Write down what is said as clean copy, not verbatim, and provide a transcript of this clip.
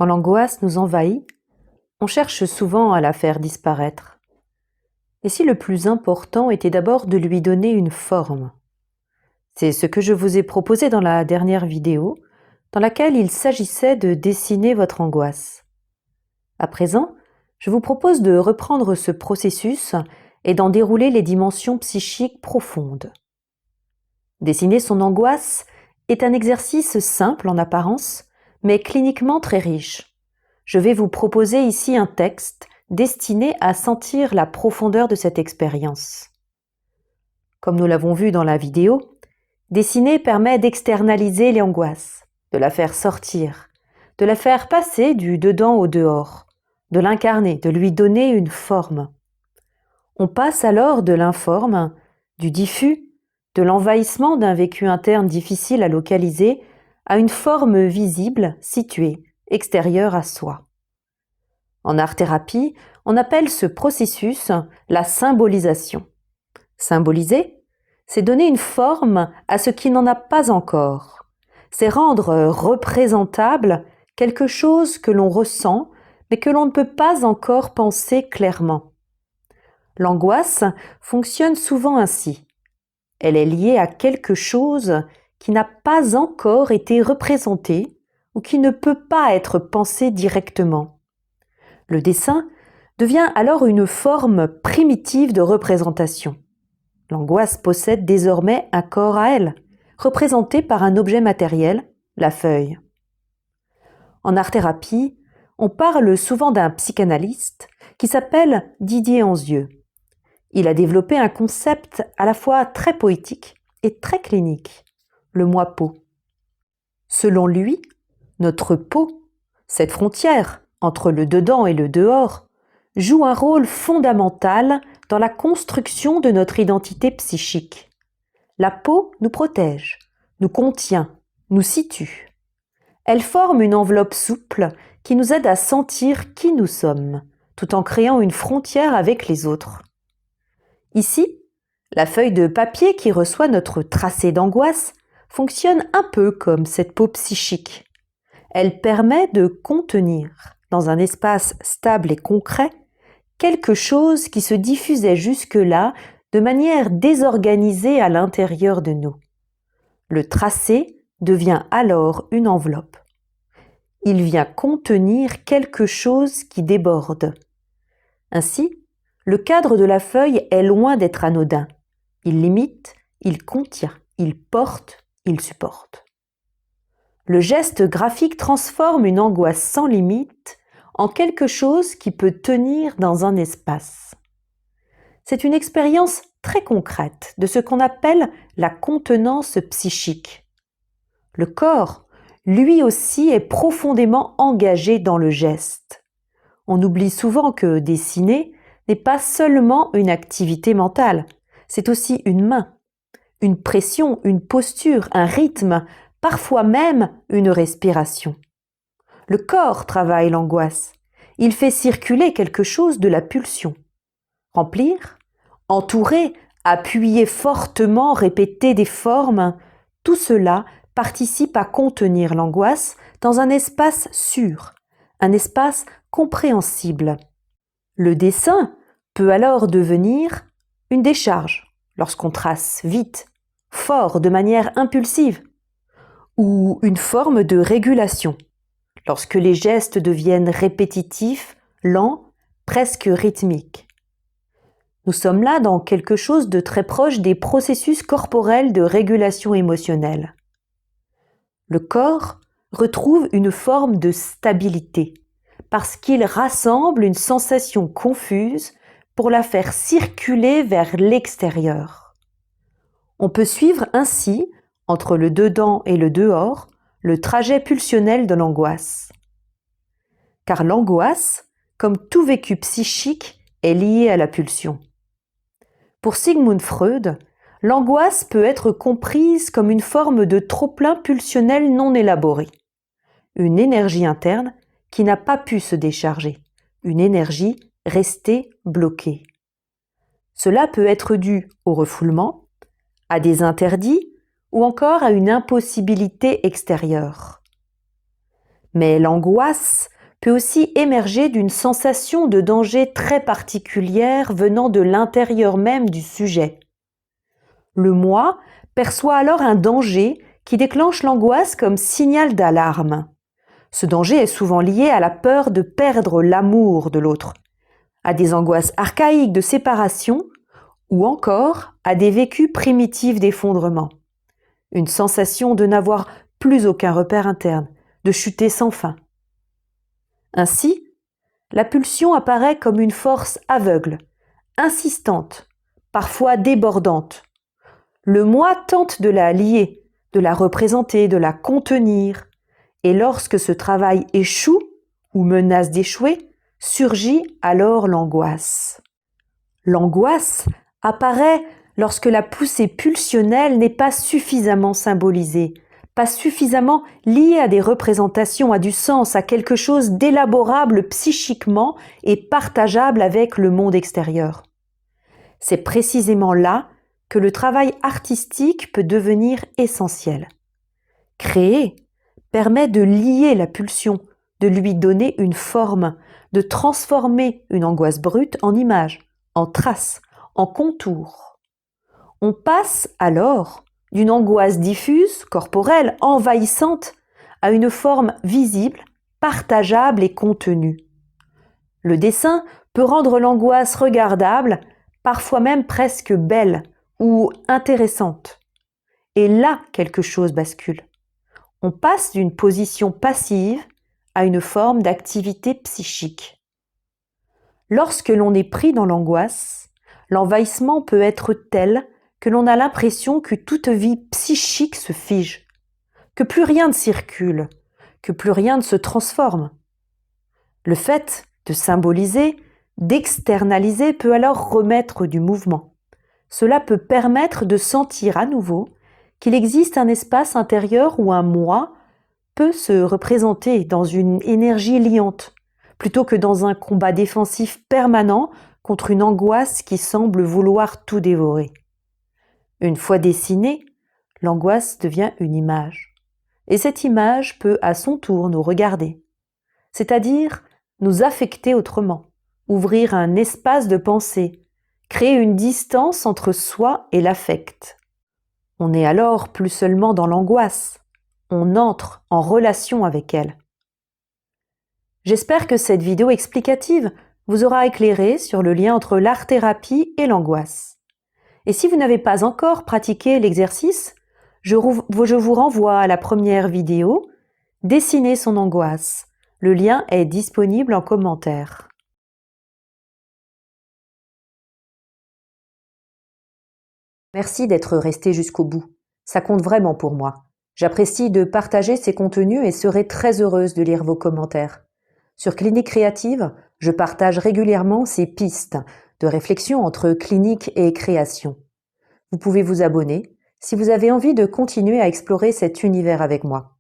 Quand l'angoisse nous envahit, on cherche souvent à la faire disparaître. Et si le plus important était d'abord de lui donner une forme? C'est ce que je vous ai proposé dans la dernière vidéo, dans laquelle il s'agissait de dessiner votre angoisse. À présent, je vous propose de reprendre ce processus et d'en dérouler les dimensions psychiques profondes. Dessiner son angoisse est un exercice simple en apparence, mais cliniquement très riche. Je vais vous proposer ici un texte destiné à sentir la profondeur de cette expérience. Comme nous l'avons vu dans la vidéo, dessiner permet d'externaliser l'angoisse, de la faire sortir, de la faire passer du dedans au dehors, de l'incarner, de lui donner une forme. On passe alors de l'informe, du diffus, de l'envahissement d'un vécu interne difficile à localiser, à une forme visible, située, extérieure à soi. En art-thérapie, on appelle ce processus la symbolisation. Symboliser, c'est donner une forme à ce qui n'en a pas encore. C'est rendre représentable quelque chose que l'on ressent, mais que l'on ne peut pas encore penser clairement. L'angoisse fonctionne souvent ainsi. Elle est liée à quelque chose qui n'a pas encore été représenté ou qui ne peut pas être pensé directement. Le dessin devient alors une forme primitive de représentation. L'angoisse possède désormais un corps à elle, représenté par un objet matériel, la feuille. En art-thérapie, on parle souvent d'un psychanalyste qui s'appelle Didier Anzieux. Il a développé un concept à la fois très poétique et très clinique, le moi-peau. Selon lui, notre peau, cette frontière entre le dedans et le dehors, joue un rôle fondamental dans la construction de notre identité psychique. La peau nous protège, nous contient, nous situe. Elle forme une enveloppe souple qui nous aide à sentir qui nous sommes, tout en créant une frontière avec les autres. Ici, la feuille de papier qui reçoit notre tracé d'angoisse fonctionne un peu comme cette peau psychique. Elle permet de contenir, dans un espace stable et concret, quelque chose qui se diffusait jusque-là de manière désorganisée à l'intérieur de nous. Le tracé devient alors une enveloppe. Il vient contenir quelque chose qui déborde. Ainsi, le cadre de la feuille est loin d'être anodin. Il limite, il contient, il porte, il supporte. Le geste graphique transforme une angoisse sans limite en quelque chose qui peut tenir dans un espace. C'est une expérience très concrète de ce qu'on appelle la contenance psychique. Le corps, lui aussi, est profondément engagé dans le geste. On oublie souvent que dessiner n'est pas seulement une activité mentale, c'est aussi une main, une pression, une posture, un rythme, parfois même une respiration. Le corps travaille l'angoisse. Il fait circuler quelque chose de la pulsion. Remplir, entourer, appuyer fortement, répéter des formes, tout cela participe à contenir l'angoisse dans un espace sûr, un espace compréhensible. Le dessin peut alors devenir une décharge lorsqu'on trace vite, fort, de manière impulsive, ou une forme de régulation lorsque les gestes deviennent répétitifs, lents, presque rythmiques. Nous sommes là dans quelque chose de très proche des processus corporels de régulation émotionnelle. Le corps retrouve une forme de stabilité parce qu'il rassemble une sensation confuse pour la faire circuler vers l'extérieur. On peut suivre ainsi, entre le dedans et le dehors, le trajet pulsionnel de l'angoisse. Car l'angoisse, comme tout vécu psychique, est liée à la pulsion. Pour Sigmund Freud, l'angoisse peut être comprise comme une forme de trop-plein pulsionnel non élaboré, une énergie interne qui n'a pas pu se décharger, une énergie restée bloquée. Cela peut être dû au refoulement, à des interdits ou encore à une impossibilité extérieure. Mais l'angoisse peut aussi émerger d'une sensation de danger très particulière venant de l'intérieur même du sujet. Le moi perçoit alors un danger qui déclenche l'angoisse comme signal d'alarme. Ce danger est souvent lié à la peur de perdre l'amour de l'autre, à des angoisses archaïques de séparation ou encore à des vécus primitifs d'effondrement. Une sensation de n'avoir plus aucun repère interne, de chuter sans fin. Ainsi, la pulsion apparaît comme une force aveugle, insistante, parfois débordante. Le moi tente de la lier, de la représenter, de la contenir, et lorsque ce travail échoue ou menace d'échouer, surgit alors l'angoisse. L'angoisse apparaît lorsque la poussée pulsionnelle n'est pas suffisamment symbolisée, pas suffisamment liée à des représentations, à du sens, à quelque chose d'élaborable psychiquement et partageable avec le monde extérieur. C'est précisément là que le travail artistique peut devenir essentiel. Créer permet de lier la pulsion, de lui donner une forme, de transformer une angoisse brute en image, en trace, en contour. On passe alors d'une angoisse diffuse, corporelle, envahissante, à une forme visible, partageable et contenue. Le dessin peut rendre l'angoisse regardable, parfois même presque belle ou intéressante. Et là, quelque chose bascule. On passe d'une position passive à une forme d'activité psychique. Lorsque l'on est pris dans l'angoisse, l'envahissement peut être tel que l'on a l'impression que toute vie psychique se fige, que plus rien ne circule, que plus rien ne se transforme. Le fait de symboliser, d'externaliser peut alors remettre du mouvement. Cela peut permettre de sentir à nouveau qu'il existe un espace intérieur où un moi peut se représenter dans une énergie liante, plutôt que dans un combat défensif permanent contre une angoisse qui semble vouloir tout dévorer. Une fois dessinée, l'angoisse devient une image. Et cette image peut à son tour nous regarder, c'est-à-dire nous affecter autrement, ouvrir un espace de pensée, créer une distance entre soi et l'affect. On n'est alors plus seulement dans l'angoisse, on entre en relation avec elle. J'espère que cette vidéo explicative vous aura éclairé sur le lien entre l'art-thérapie et l'angoisse. Et si vous n'avez pas encore pratiqué l'exercice, je vous renvoie à la première vidéo « Dessiner son angoisse ». Le lien est disponible en commentaire. Merci d'être resté jusqu'au bout. Ça compte vraiment pour moi. J'apprécie de partager ces contenus et serai très heureuse de lire vos commentaires. Sur Clinique Créative, je partage régulièrement ces pistes de réflexion entre clinique et création. Vous pouvez vous abonner si vous avez envie de continuer à explorer cet univers avec moi.